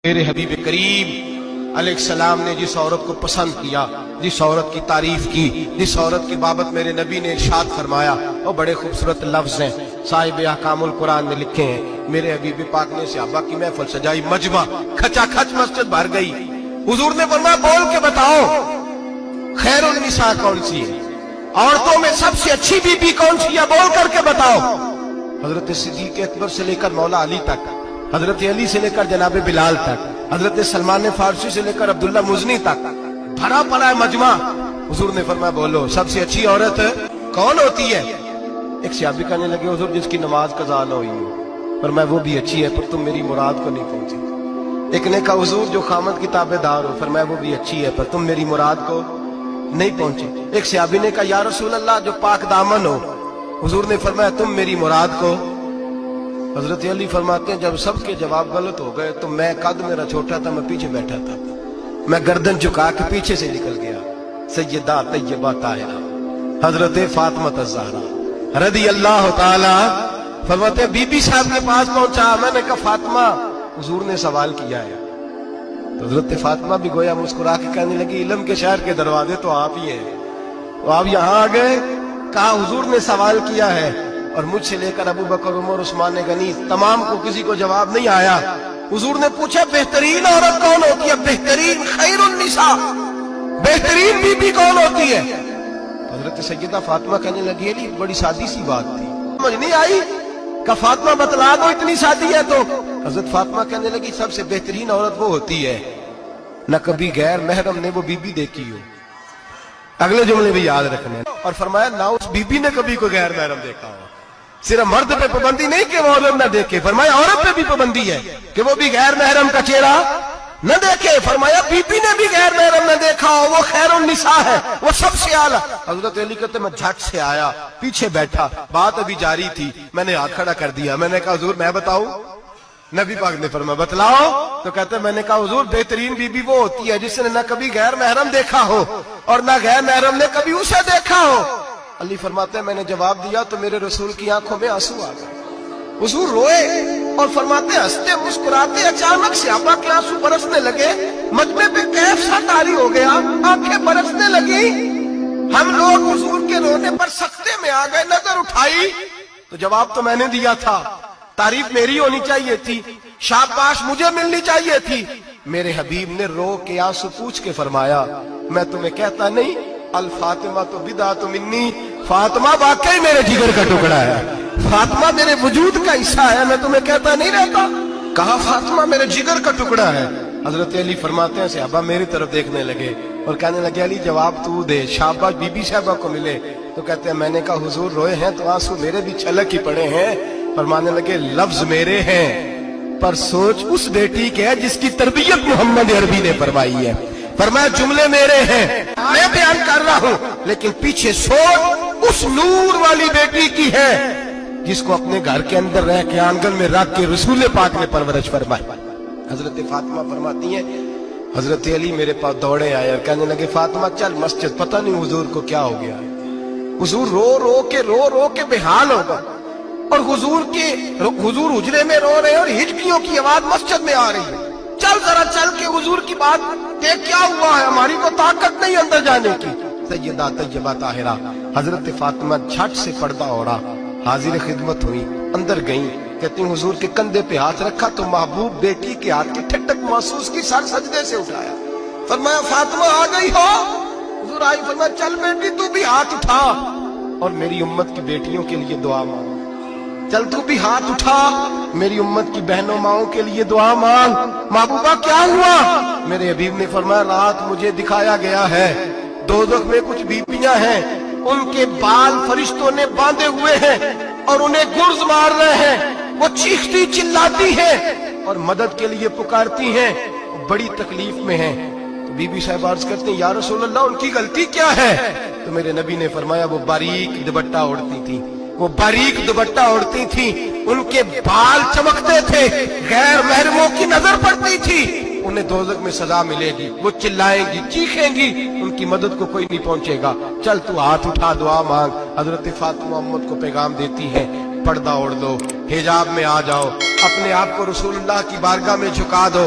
मेरे हबीब करीम अलैहिस्सलाम ने जिस औरत को पसंद किया, जिस औरत की तारीफ की, जिस औरत की बाबत मेरे नबी ने इरशाद फरमाया, वो बड़े खूबसूरत लफ्ज हैं। साहिब अहकामुल कुरान ने लिखे हैं, मेरे हबीब पाक ने सहाबा की महफिल सजाई, मजमा खचाखच मस्जिद भर गई। हुजूर ने फरमाया बोल के बताओ खैरुन निसा कौन सी है, औरतों में सबसे अच्छी बीबी कौन सी है, बोल करके बताओ। हजरत सिद्दीक अकबर से लेकर मौला अली तक, हजरत अली से लेकर जनाब बिलाल तक, हजरत सलमान फारसी से लेकर अब्दुल्ला मुजनी तक भरा पड़ा है मजमा। हुजूर ने फरमाया बोलो सबसे अच्छी औरत कौन होती है। एक सहाबी कहने लगे हुजूर जिसकी नमाज कज़ा न हुई हो, पर मैं वो भी अच्छी है पर तुम मेरी मुराद को नहीं पहुंची। एक ने कहा हुजूर जो खामद की ताबेदार हो, फरमाया वो भी अच्छी है पर तुम मेरी मुराद को नहीं पहुंचे। एक सहाबी ने कहा या रसूल अल्लाह जो पाक दामन हो, हुजूर ने फरमाया तुम मेरी मुराद को। हजरत अली फरमाते हैं जब सबके जवाब गलत हो गए तो मैं, कद मेरा छोटा था, मैं पीछे बैठा था, मैं गर्दन झुका के पीछे से निकल गया। सैयदा तैयबा ताहिरा हजरत फातिमा ज़हरा रज़ी अल्लाह ताला फरमाते हैं बीबी साहब के पास पहुंचा। मैंने कहा फातिमा हुजूर ने सवाल किया है। तो हजरत फातिमा भी गोया मुस्कुरा के कहने लगी इल्म के शहर के दरवाजे तो आप ही हैं, तो आप यहाँ आ गए। कहा हुजूर ने सवाल किया है और मुझसे लेकर अबू बकर, उमर, उस्मान गनी तमाम को किसी को जवाब नहीं आया। हुजूर ने पूछा बेहतरीन औरत कौन होती है, बेहतरीन खैरुन निसा, बेहतरीन बीबी कौन होती है। हजरत सैयदा फातिमा कहने लगी अली बड़ी सादी सी बात थी, समझ नहीं आई। का फातिमा बतला दो इतनी सादी है तो। हजरत फातिमा कहने लगी सबसे बेहतरीन औरत वो होती है न कभी गैर महरम ने वो बीबी देखी हो। अगले जुमले भी याद रखने। और फरमाया ना उस बीबी ने कभी कोई गैर महरम देखा हो। सिर्फ मर्द पे पाबंदी नहीं कि वो औरत न देखे, फरमाया औरत पे भी पाबंदी है कि वो भी गैर महरम का चेहरा न देखे। फरमाया बीबी ने भी गैर महरम न देखा हो, वो खैरुन निसा है, वो सबसे आला। हजरत अली कहते मैं झट से आया, पीछे बैठा, बात अभी जारी थी, मैंने हाथ खड़ा कर दिया। मैंने कहा हुजूर मैं बताऊं। नबी पाक ने फरमाया बतलाओ। तो कहते मैंने कहा हुजूर बेहतरीन बीबी वो होती है जिसने न कभी गैर महरम देखा हो और न गैर महरम ने कभी उसे देखा हो। अली फरमाते हैं मैंने जवाब दिया तो मेरे रसूल की आंखों में आंसू आ गए। हुजूर रोए और फरमाते हंसते मुस्कुराते अचानक से सहाबा के आंसू बरसने लगे। मजमे पे कैफ सा तारी हो गया, आंखें बरसने लगी। हम लोग हुजूर के रोने पर सख्ते में आ गए। नजर उठाई तो जवाब तो मैंने दिया था, तारीफ मेरी होनी चाहिए थी, शाबाश मुझे मिलनी चाहिए थी। मेरे हबीब ने रो के आंसू पूछ के फरमाया मैं तुम्हें कहता नहीं अल फातिमा तो बिदा तो मिन्नी, फातिमा वाकई मेरे जिगर का टुकड़ा है, फातिमा मेरे वजूद का हिस्सा है, मैं तुम्हें कहता नहीं रहता। कहा फातिमा मेरे जिगर का टुकड़ा है। हजरत अली फरमाते हैं सहाबा मेरी तरफ देखने लगे और कहने लगे अली जवाब तू दे, शाबाश बीबी साहबा को मिले। तो कहते हैं मैंने कहा हुजूर रोए हैं तो आंसू मेरे भी छलक ही पड़े हैं। फरमाने लगे लफ्ज मेरे हैं पर सोच उस बेटी के है जिसकी तरबियत मोहम्मद अरबी ने फरमाई है। फरमाया जुमले मेरे हैं मैं बयान कर रहा हूं लेकिन पीछे सोच उस नूर वाली बेटी की है जिसको अपने घर के अंदर रह के आंगन में रख के रसूल पाक ने परवरिश फरमाई। हजरत फातिमा फरमाती है हजरत अली मेरे पास दौड़े आए और कहने लगे फातिमा चल मस्जिद, पता नहीं हुजूर को क्या हो गया। हुजूर रो रो के बेहाल होगा और हुजूर हुजरे में रो रहे और हिचकियों की आवाज मस्जिद में आ रही है। चल जरा चल के हुजूर की बात देख क्या हुआ है, हमारी को ताकत नहीं अंदर जाने की। सैयदा तैयबा ताहिरा हजरत फातिमा झट से पर्दा ओढ़ा, हाजिर खिदमत हुई, अंदर गई। कहती हुजूर के कंधे पे हाथ रखा तो महबूब बेटी के हाथ की ठंडक महसूस की, सर सजदे से उठाया। फरमाया फातिमा आ गई हो। हुजूर आई। फरमाया चल बेटी तू भी हाथ उठा और मेरी उम्मत की बेटियों के लिए दुआ मांग। चल तू भी हाथ उठा मेरी उम्मत की बहनों माओं के लिए दुआ मांग। महबूबा क्या हुआ। मेरे हबीब ने फरमाया रात मुझे दिखाया गया है दोज़ख में कुछ बीबियां हैं, उनके बाल फरिश्तों ने बांधे हुए हैं और उन्हें गुर्ज मार रहे हैं। वो चीखती चिल्लाती हैं और मदद के लिए पुकारती हैं, बड़ी तकलीफ में हैं। तो बीबी साहब अर्ज करते हैं या रसूल अल्लाह उनकी गलती क्या है। तो मेरे नबी ने फरमाया वो बारीक दुपट्टा ओढ़ती थी, वो बारीक दुपट्टा ओढ़ती थी, उनके बाल चमकते थे, गैर महरमों की नजर पड़ती थी, उन्हें दोज़ख में सजा मिलेगी, वो चिल्लाएंगी चीखेंगी, उनकी मदद को कोई नहीं पहुंचेगा। चल तू हाथ उठा दुआ मांग। हजरत फातिमा उम्मत को पैगाम देती है पर्दा ओढ़ दो, हिजाब में आ जाओ, अपने आप को रसूलुल्लाह की बारगाह में झुका दो।